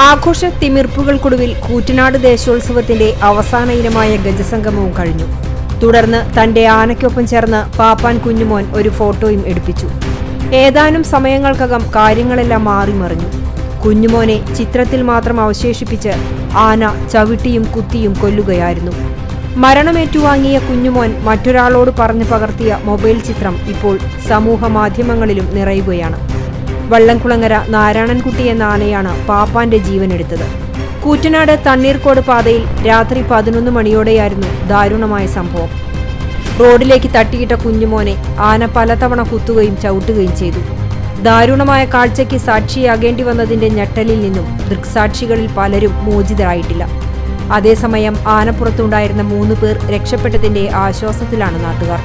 ആഘോഷ തിമിർപ്പുകൾക്കൊടുവിൽ കൂറ്റനാട് ദേശോത്സവത്തിന്റെ അവസാന ഇനമായ ഗജസംഗമവും കഴിഞ്ഞു. തുടർന്ന് തന്റെ ആനയ്ക്കൊപ്പം ചേർന്ന് പാപ്പാൻ കുഞ്ഞുമോൻ ഒരു ഫോട്ടോയും എടുപ്പിച്ചു. ഏതാനും സമയങ്ങൾക്കകം കാര്യങ്ങളെല്ലാം മാറിമറിഞ്ഞു. കുഞ്ഞുമോനെ ചിത്രത്തിൽ മാത്രം അവശേഷിപ്പിച്ച് ആന ചവിട്ടിയും കുത്തിയും കൊല്ലുകയായിരുന്നു. മരണമേറ്റുവാങ്ങിയ കുഞ്ഞുമോൻ മറ്റൊരാളോട് പറഞ്ഞു പകർത്തിയ മൊബൈൽ ചിത്രം ഇപ്പോൾ സമൂഹ മാധ്യമങ്ങളിലും നിറയുകയാണ്. വള്ളംകുളങ്ങര നാരായണൻകുട്ടി എന്ന ആനയാണ് പാപ്പാന്റെ ജീവനെടുത്തത്. കൂറ്റനാട് തണ്ണീർക്കോട് പാതയിൽ രാത്രി 11 മണിയോടെയായിരുന്നു ദാരുണമായ സംഭവം. റോഡിലേക്ക് തട്ടിയിട്ട കുഞ്ഞുമോനെ ആന പലതവണ കുത്തുകയും ചവിട്ടുകയും ചെയ്തു. ദാരുണമായ കാഴ്ചയ്ക്ക് സാക്ഷിയാകേണ്ടി വന്നതിന്റെ ഞെട്ടലിൽ നിന്നും ദൃക്സാക്ഷികളിൽ പലരും മോചിതരായിട്ടില്ല. അതേസമയം ആനപ്പുറത്തുണ്ടായിരുന്ന 3 പേർ രക്ഷപ്പെട്ടതിന്റെ ആശ്വാസത്തിലാണ് നാട്ടുകാർ.